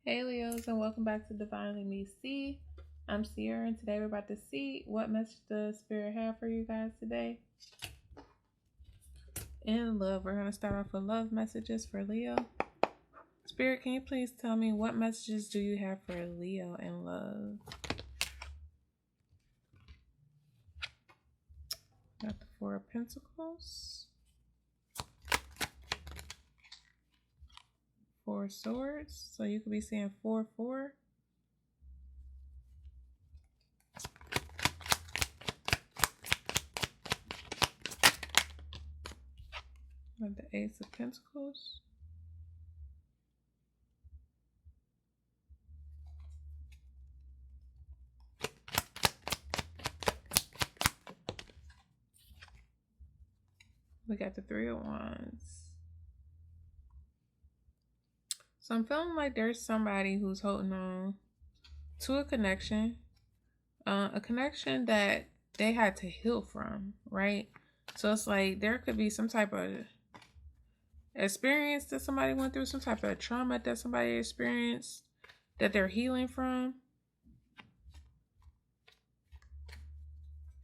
Hey Leos, and welcome back to Divinely Me See. I'm Cierra, and today we're about to see what message the Spirit have for you guys today. In love, we're going to start off with love messages for Leo. Spirit, can you please tell me what messages do you have for Leo in love? Got the Four of Pentacles. Four of Swords. So you could be seeing 4-4. Got the Ace of Pentacles. We got the Three of Wands. So I'm feeling like there's somebody who's holding on to a connection that they had to heal from, right? So it's like there could be some type of experience that somebody went through, some type of trauma that somebody experienced that they're healing from.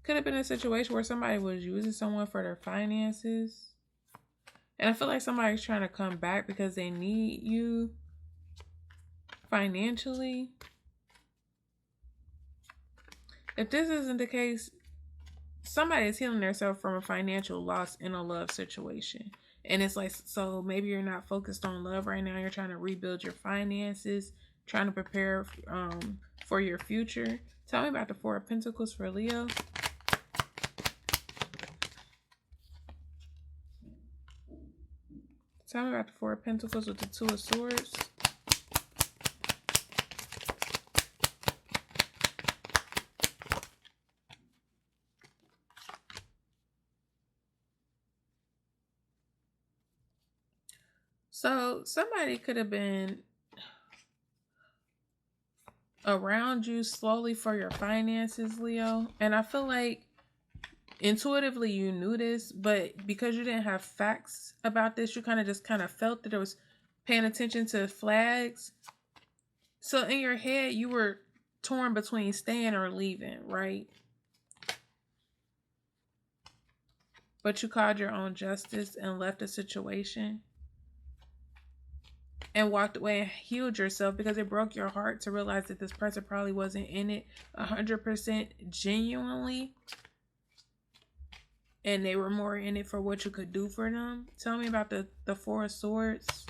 Could have been a situation where somebody was using someone for their finances. And I feel like somebody's trying to come back because they need you financially. If this isn't the case, somebody is healing themselves from a financial loss in a love situation. And it's like, so maybe you're not focused on love right now. You're trying to rebuild your finances, trying to prepare for your future. Tell me about the Four of Pentacles for Leo. Tell me about the Four of Pentacles with the Two of Swords. So somebody could have been around you slowly for your finances, Leo. And I feel like intuitively you knew this, but because you didn't have facts about this, you kind of felt that it was paying attention to flags. So in your head, you were torn between staying or leaving, right? But you called your own justice and left the situation and walked away and healed yourself, because it broke your heart to realize that this person probably wasn't in it 100% genuinely, and they were more in it for what you could do for them. Tell me about the Four of Swords.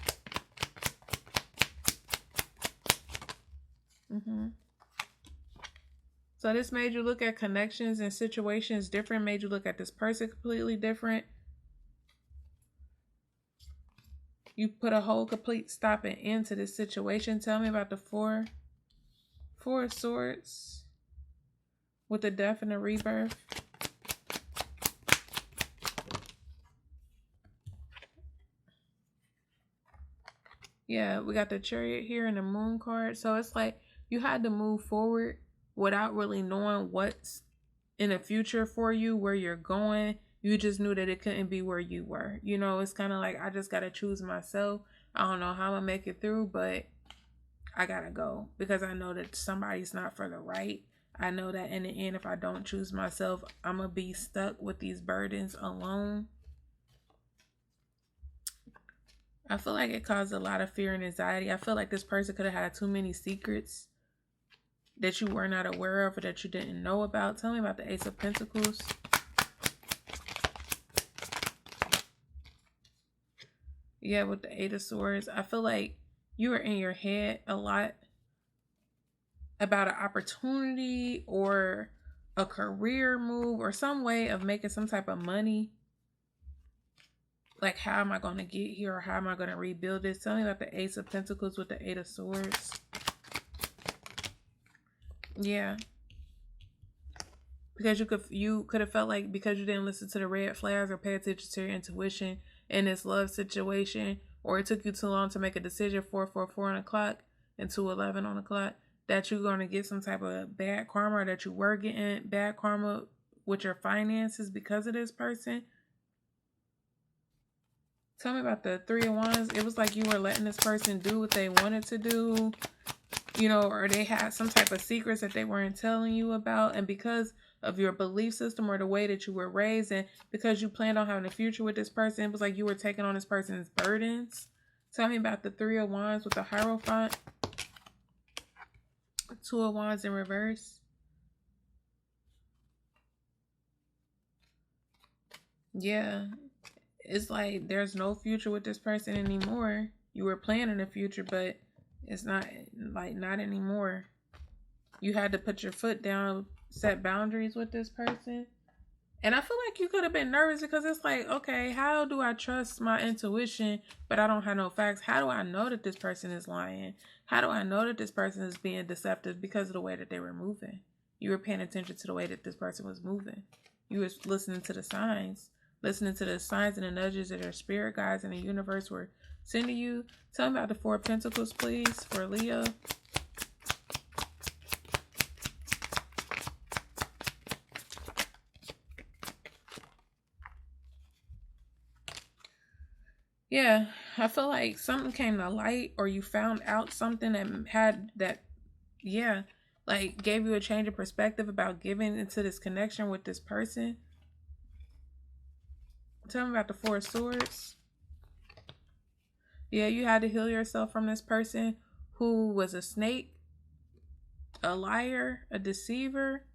So this made you look at connections and situations different, made you look at this person completely different. You put a whole complete stop and end to this situation. Tell me about the Four of Swords with the Death and the Rebirth. Yeah, we got the Chariot here and the Moon card. So it's like you had to move forward without really knowing what's in the future for you, where you're going. You just knew that it couldn't be where you were. You know, it's kind of like, I just got to choose myself. I don't know how I'm going to make it through, but I got to go because I know that somebody's not for the right. I know that in the end, if I don't choose myself, I'm going to be stuck with these burdens alone. I feel like it caused a lot of fear and anxiety. I feel like this person could have had too many secrets that you were not aware of or that you didn't know about. Tell me about the Ace of Pentacles. Yeah, with the Eight of Swords, I feel like you were in your head a lot about an opportunity or a career move or some way of making some type of money. Like, how am I going to get here, or how am I going to rebuild this? Tell me about the Ace of Pentacles with the Eight of Swords. Yeah. Because you could have felt like, because you didn't listen to the red flags or pay attention to your intuition in this love situation, or it took you too long to make a decision, 4:44 on the clock and 2:11 on the clock, that you're going to get some type of bad karma, or that you were getting bad karma with your finances because of this person. Tell me about the Three of Wands. It was like you were letting this person do what they wanted to do, you know, or they had some type of secrets that they weren't telling you about. And because of your belief system or the way that you were raised, and because you planned on having a future with this person, it was like you were taking on this person's burdens. Tell me about the Three of Wands with the Hierophant. Two of Wands in reverse. Yeah. It's like there's no future with this person anymore. You were planning a future, but it's not anymore. You had to put your foot down, set boundaries with this person. And I feel like you could have been nervous because it's like, okay, how do I trust my intuition, but I don't have no facts? How do I know that this person is lying? How do I know that this person is being deceptive? Because of the way that they were moving. You were paying attention to the way that this person was moving. You were listening to the signs. Listening to the signs and the nudges that your spirit guides in the universe were sending you. Tell me about the Four of Pentacles, please, for Leo. Yeah, I feel like something came to light, or you found out something that had that, yeah, like gave you a change of perspective about giving into this connection with this person. Tell me about the Four of Swords. Yeah, you had to heal yourself from this person who was a snake, a liar, a deceiver.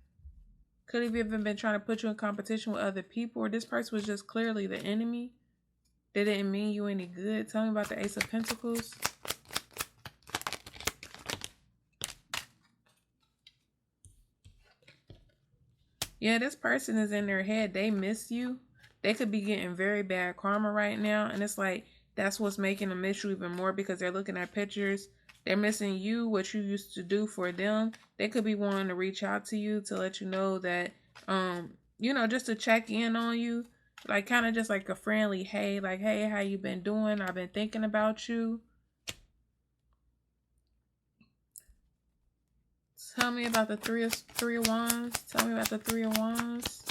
Could have even been trying to put you in competition with other people, or this person was just clearly the enemy. They didn't mean you any good. Tell me about the Ace of Pentacles. Yeah, this person is in their head. They miss you. They could be getting very bad karma right now. And it's like, that's what's making them miss you even more, because they're looking at pictures. They're missing you, what you used to do for them. They could be wanting to reach out to you to let you know that, you know, just to check in on you. Like, kind of just like a friendly, hey, like, hey, how you been doing? I've been thinking about you. Tell me about the Three of Wands. Tell me about the Three of Wands.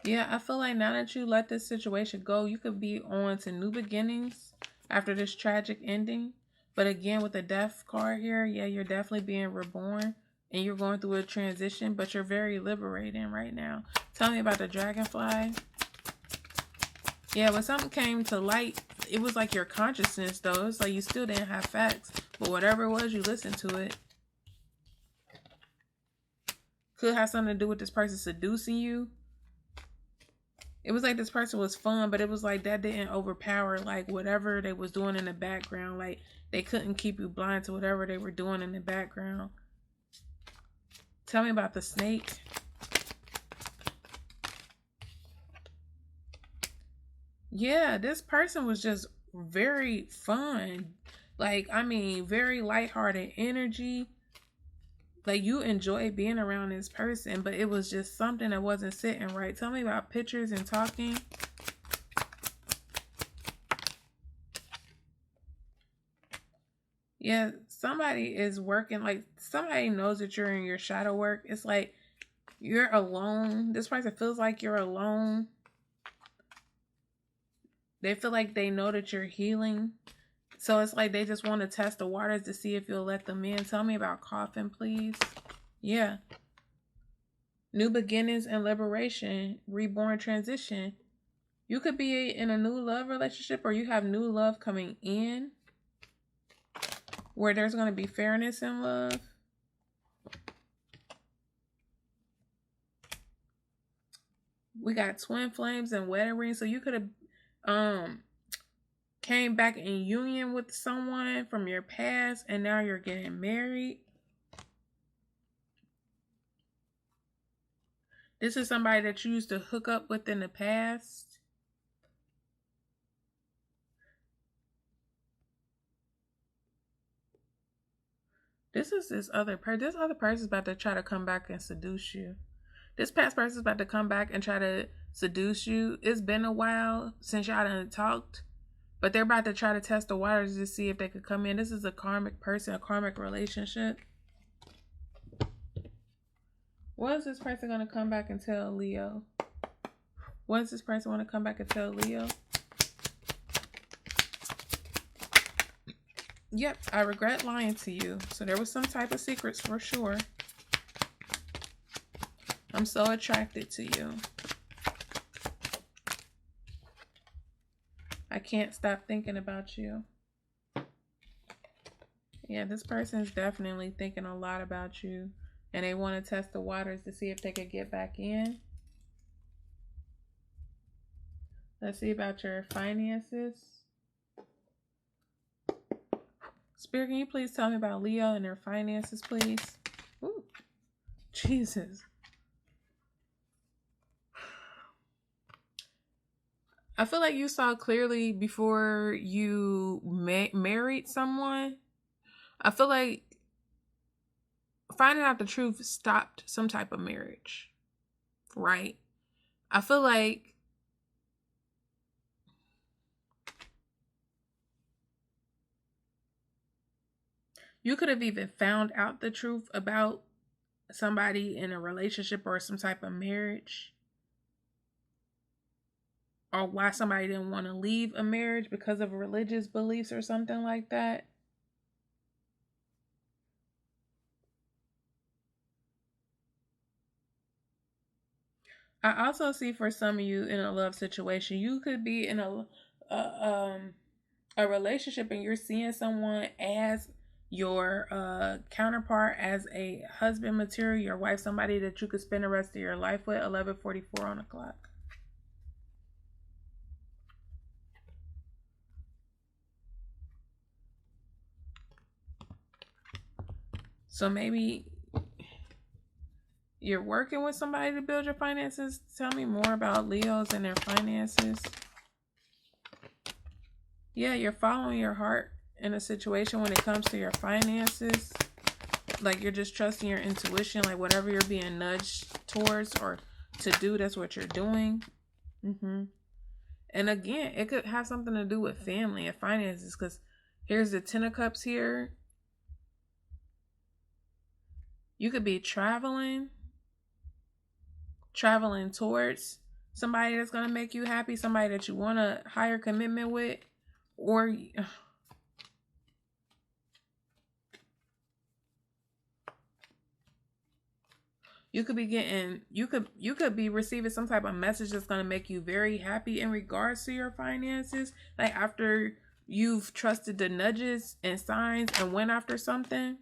Yeah, I feel like now that you let this situation go, you could be on to new beginnings after this tragic ending. But again, with the Death card here, yeah, you're definitely being reborn and you're going through a transition, but you're very liberating right now. Tell me about the Dragonfly. Yeah, when something came to light, it was like your consciousness, though. It's like you still didn't have facts, but whatever it was, you listened to it. Could have something to do with this person seducing you. It was like this person was fun, but it was like that didn't overpower like whatever they was doing in the background. Like they couldn't keep you blind to whatever they were doing in the background. Tell me about the snake. Yeah, this person was just very fun. Like, I mean, very lighthearted energy. Like, you enjoy being around this person, but it was just something that wasn't sitting right. Tell me about pictures and talking. Yeah, somebody is working, like, somebody knows that you're in your shadow work. It's like you're alone. This person feels like you're alone. They feel like they know that you're healing. So it's like they just want to test the waters to see if you'll let them in. Tell me about coffin, please. Yeah. New beginnings and liberation. Reborn transition. You could be in a new love relationship, or you have new love coming in where there's going to be fairness in love. We got twin flames and wedding rings. So you could have came back in union with someone from your past and now you're getting married. This is somebody that you used to hook up with in the past. This other person. This other person is about to try to come back and seduce you. This past person is about to come back and try to seduce you. It's been a while since y'all done talked, but they're about to try to test the waters to see if they could come in. This is a karmic person, a karmic relationship. What is this person going to come back and tell Leo? What does this person want to come back and tell Leo? Yep, I regret lying to you. So there was some type of secrets for sure. I'm so attracted to you. I can't stop thinking about you. Yeah, this person is definitely thinking a lot about you. And they want to test the waters to see if they could get back in. Let's see about your finances. Spirit, can you please tell me about Leo and their finances, please? Ooh, Jesus. I feel like you saw clearly before you married someone. I feel like finding out the truth stopped some type of marriage, right? I feel like you could have even found out the truth about somebody in a relationship or some type of marriage, or why somebody didn't want to leave a marriage because of religious beliefs or something like that. I also see for some of you in a love situation, you could be in a relationship and you're seeing someone as your counterpart, as a husband material, your wife, somebody that you could spend the rest of your life with. 11:44 on the clock. So maybe you're working with somebody to build your finances. Tell me more about Leos and their finances. Yeah, you're following your heart in a situation when it comes to your finances. Like you're just trusting your intuition, like whatever you're being nudged towards or to do, that's what you're doing. And again, it could have something to do with family and finances, because here's the 10 of Cups here. You could be traveling towards somebody that's going to make you happy, somebody that you want a higher commitment with, or you could be getting, you could be receiving some type of message that's going to make you very happy in regards to your finances. Like after you've trusted the nudges and signs and went after something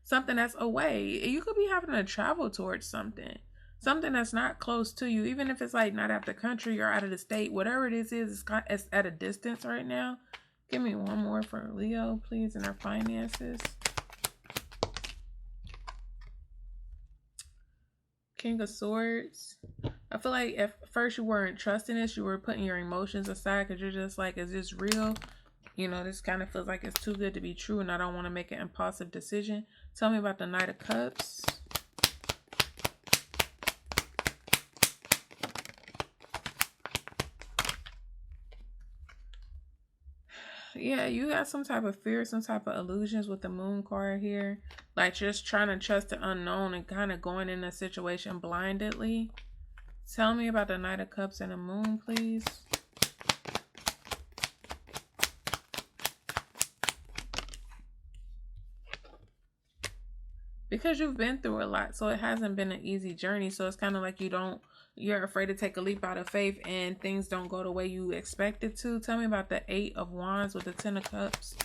that's away. You could be having to travel towards something that's not close to you, even if it's like not out the country or out of the state. Whatever it is, it's at a distance right now. Give me one more for Leo, please, and our finances. King of Swords. I feel like at first you weren't trusting this. You were putting your emotions aside because you're just like, is this real? You know, this kind of feels like it's too good to be true and I don't want to make an impulsive decision. Tell me about the Knight of Cups. Yeah, you got some type of fear, some type of illusions with the Moon card here. Like just trying to trust the unknown and kind of going in a situation blindly. Tell me about the Knight of Cups and the Moon, please. Because you've been through a lot, so it hasn't been an easy journey. So it's kind of like you're afraid to take a leap out of faith and things don't go the way you expect it to. Tell me about the 8 of Wands with the 10 of Cups.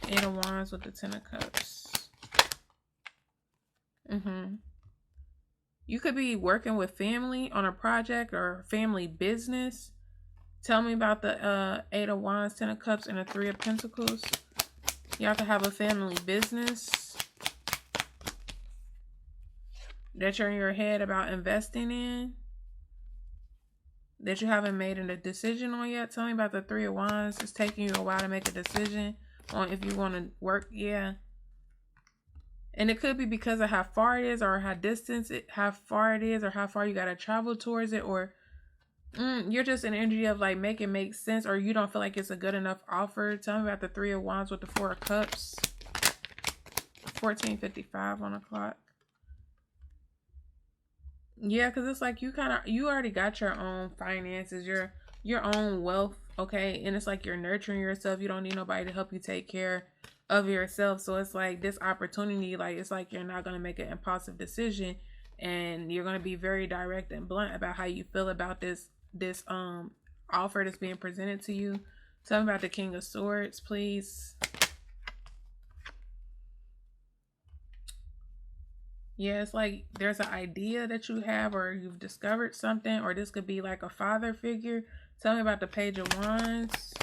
8 of Wands with the 10 of Cups. You could be working with family on a project or family business. Tell me about the 8 of Wands, 10 of Cups, and the 3 of Pentacles. Y'all could have a family business that you're in your head about investing in, that you haven't made a decision on yet. Tell me about the 3 of Wands. It's taking you a while to make a decision on if you want to work. Yeah. And it could be because of how far it is, or how far it is, or how far you got to travel towards it, or you're just in energy of like make it make sense, or you don't feel like it's a good enough offer. Tell me about the 3 of Wands with the 4 of Cups. 14:55 on the clock. Yeah, because it's like you already got your own finances, your own wealth, okay? And it's like you're nurturing yourself. You don't need nobody to help you take care of yourself. So it's like this opportunity, like it's like you're not gonna make an impulsive decision, and you're gonna be very direct and blunt about how you feel about this offer that's being presented to you. Tell me about the King of Swords, please. Yeah, it's like there's an idea that you have, or you've discovered something, or this could be like a father figure. Tell me about the Page of Wands.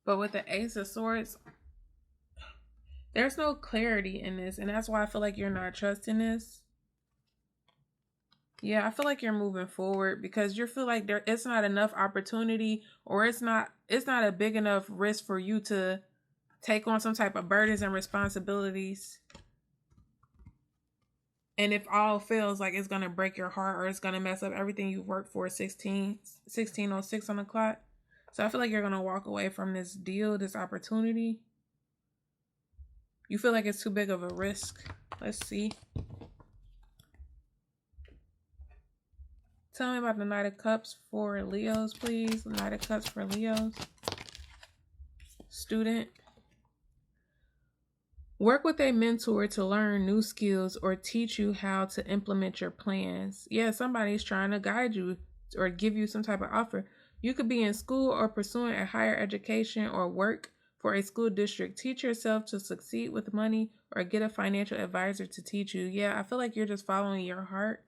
But with the Ace of Swords, there's no clarity in this, and that's why I feel like you're not trusting this. Yeah, I feel like you're moving forward because you feel like it's not enough opportunity, or it's not a big enough risk for you to take on some type of burdens and responsibilities. And if all fails, like it's gonna break your heart, or it's gonna mess up everything you've worked for. 1606 on the clock. So I feel like you're gonna walk away from this deal, this opportunity. You feel like it's too big of a risk. Let's see. Tell me about the Knight of Cups for Leos, please. Knight of Cups for Leos. Student. Work with a mentor to learn new skills or teach you how to implement your plans. Yeah, somebody's trying to guide you or give you some type of offer. You could be in school or pursuing a higher education or work for a school district. Teach yourself to succeed with money or get a financial advisor to teach you. Yeah, I feel like you're just following your heart.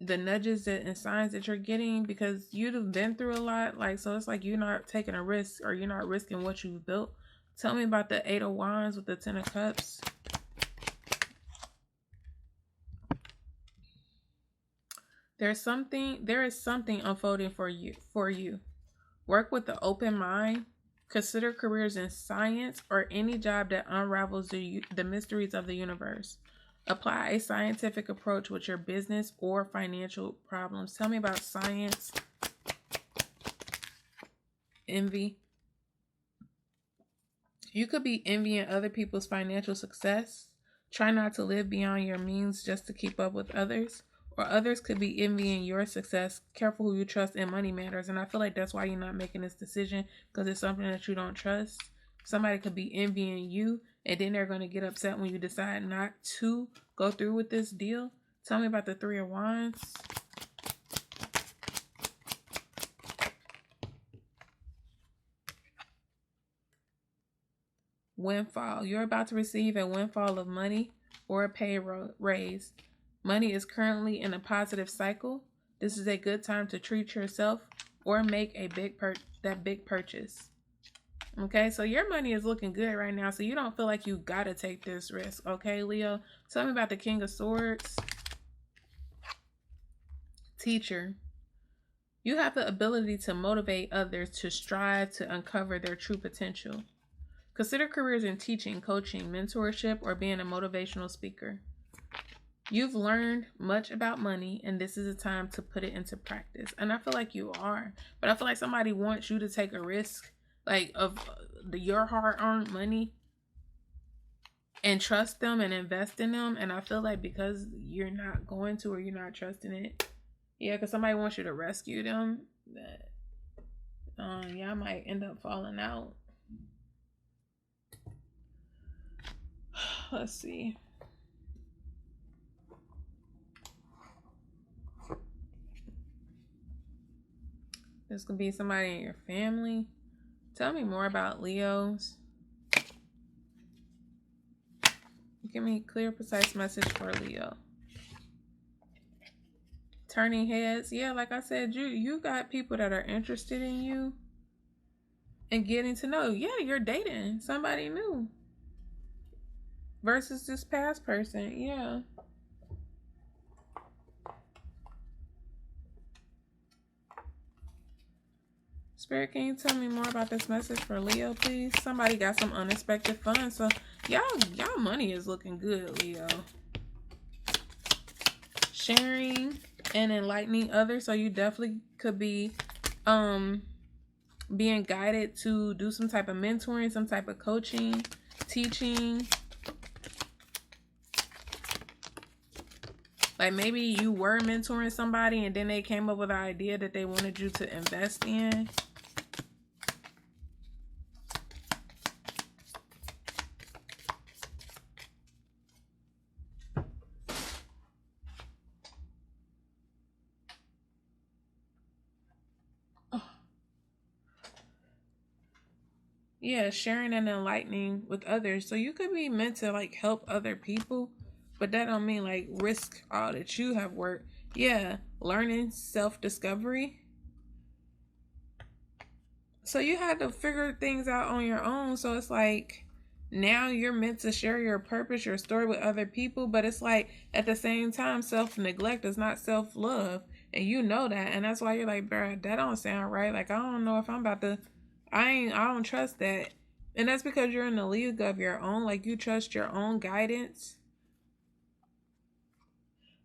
The nudges and signs that you're getting, because you've been through a lot. Like, so it's like you're not taking a risk, or you're not risking what you've built. Tell me about the Eight of Wands with the Ten of Cups. There is something unfolding for you. Work with an open mind. Consider careers in science or any job that unravels the mysteries of the universe. Apply a scientific approach with your business or financial problems. Tell me about science. Envy. You could be envying other people's financial success. Try not to live beyond your means just to keep up with others. Or others could be envying your success. Careful who you trust in money matters. And I feel like that's why you're not making this decision, because it's something that you don't trust. Somebody could be envying you, and then they're going to get upset when you decide not to go through with this deal. Tell me about the Three of Wands. Windfall. You're about to receive a windfall of money or a pay raise. Money is currently in a positive cycle. This is a good time to treat yourself or make a big purchase. Okay, so your money is looking good right now, so you don't feel like you gotta take this risk. Okay, Leo, tell me about the King of Swords. Teacher. You have the ability to motivate others to strive to uncover their true potential. Consider careers in teaching, coaching, mentorship, or being a motivational speaker. You've learned much about money, and this is a time to put it into practice. And I feel like you are, but I feel like somebody wants you to take a risk, like of your hard-earned money, and trust them and invest in them. And I feel like because you're not going to, or you're not trusting it, yeah, because somebody wants you to rescue them, that y'all might end up falling out. Let's see. This could be somebody in your family. Tell me more about Leos. Give me a clear, precise message for Leo. Turning heads. Yeah, like I said, you got people that are interested in you and getting to know. Yeah, you're dating somebody new versus this past person. Yeah. Spirit, can you tell me more about this message for Leo, please? Somebody got some unexpected funds, so y'all money is looking good, Leo. Sharing and enlightening others, so you definitely could be being guided to do some type of mentoring, some type of coaching, teaching. Like maybe you were mentoring somebody and then they came up with an idea that they wanted you to invest in. Yeah, sharing and enlightening with others. So you could be meant to like help other people, but that don't mean like risk all that you have worked. Yeah, learning, self-discovery. So you had to figure things out on your own. So it's like now you're meant to share your purpose, your story with other people, but it's like at the same time, self-neglect is not self-love. And you know that. And that's why you're like, bruh, that don't sound right. Like I don't know if I'm about to I don't trust that. And that's because you're in the league of your own. Like you trust your own guidance.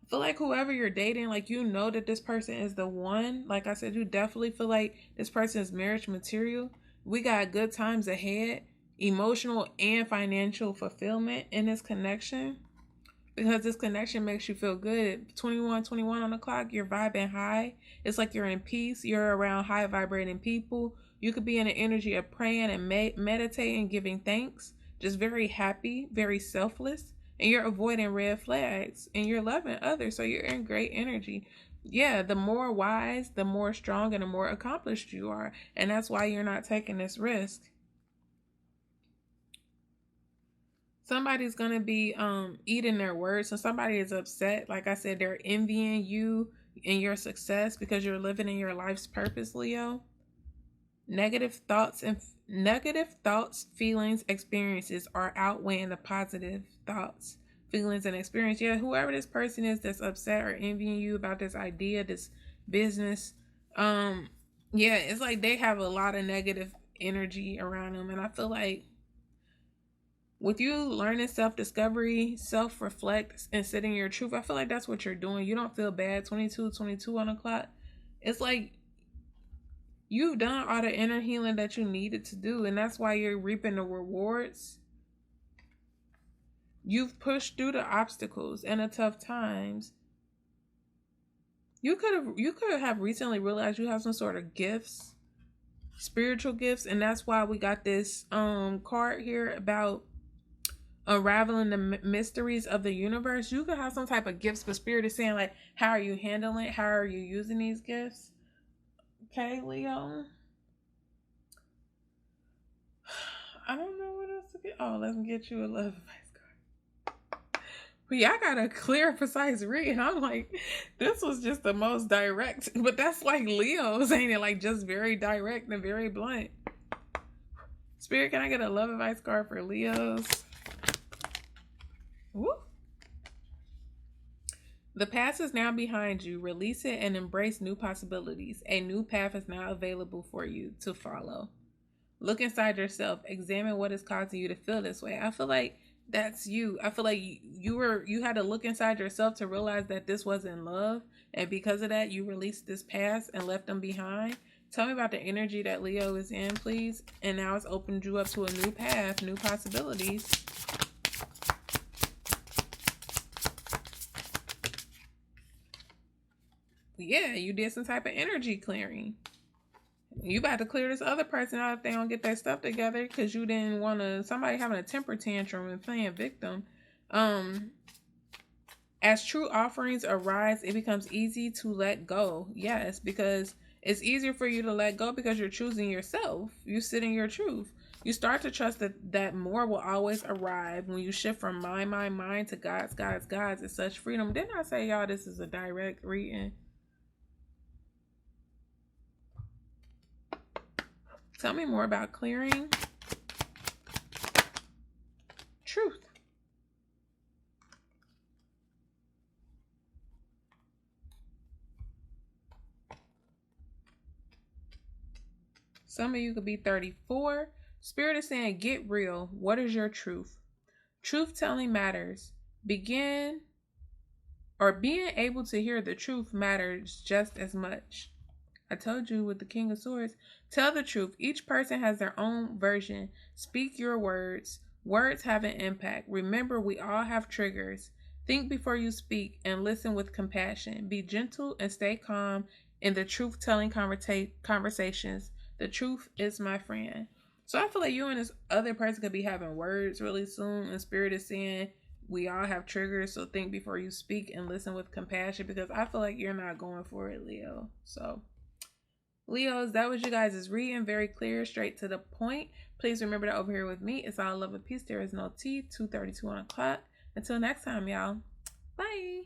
I feel like whoever you're dating, like you know that this person is the one. Like I said, you definitely feel like this person is marriage material. We got good times ahead, emotional and financial fulfillment in this connection. Because this connection makes you feel good. 21 on the clock, you're vibing high. It's like you're in peace. You're around high vibrating people. You could be in an energy of praying and meditating, giving thanks. Just very happy, very selfless. And you're avoiding red flags. And you're loving others. So you're in great energy. Yeah, the more wise, the more strong, and the more accomplished you are. And that's why you're not taking this risk. Somebody's going to be eating their words. So somebody is upset. Like I said, they're envying you and your success because you're living in your life's purpose, Leo. Negative thoughts, feelings, experiences are outweighing the positive thoughts, feelings, and experience. Yeah, whoever this person is that's upset or envying you about this idea, this business, yeah, it's like they have a lot of negative energy around them. And I feel like with you learning self-discovery, self-reflect, and sitting your truth, I feel like that's what you're doing. You don't feel bad. 22 on the clock. It's like you've done all the inner healing that you needed to do, and that's why you're reaping the rewards. You've pushed through the obstacles and the tough times. You could have recently realized you have some sort of gifts, spiritual gifts, and that's why we got this card here about unraveling the mysteries of the universe. You could have some type of gifts, but Spirit is saying like, how are you handling it? How are you using these gifts? Okay, Leo. I don't know what else to get. Oh, let me get you a love advice card. But yeah, I got a clear, precise read. And I'm like, this was just the most direct. But that's like Leo's, ain't it? Like just very direct and very blunt. Spirit, can I get a love advice card for Leos? Woo. The past is now behind you. Release it and embrace new possibilities. A new path is now available for you to follow. Look inside yourself. Examine what is causing you to feel this way. I feel like that's you. I feel like you had to look inside yourself to realize that this wasn't love. And because of that, you released this past and left them behind. Tell me about the energy that Leo is in, please. And now it's opened you up to a new path, new possibilities. Yeah, you did some type of energy clearing. You about to clear this other person out if they don't get their stuff together because you didn't want to, somebody having a temper tantrum and playing victim. As true offerings arise, it becomes easy to let go. Yes, because it's easier for you to let go because you're choosing yourself. You sit in your truth. You start to trust that more will always arrive when you shift from mind to God's. It's such freedom. Didn't I say, y'all, this is a direct reading? Tell me more about clearing. Truth. Some of you could be 34. Spirit is saying, get real. What is your truth? Truth telling matters. Being able to hear the truth matters just as much. I told you with the King of Swords. Tell the truth. Each person has their own version. Speak your words. Words have an impact. Remember, we all have triggers. Think before you speak and listen with compassion. Be gentle and stay calm in the truth-telling conversations. The truth is my friend. So I feel like you and this other person could be having words really soon, and Spirit is saying we all have triggers, so think before you speak and listen with compassion, because I feel like you're not going for it, Leo. So Leos, that was you guys' reading. Very clear, straight to the point. Please remember to over here with me, it's all love and peace. There is no tea. 2:32 on the clock. Until next time, y'all. Bye.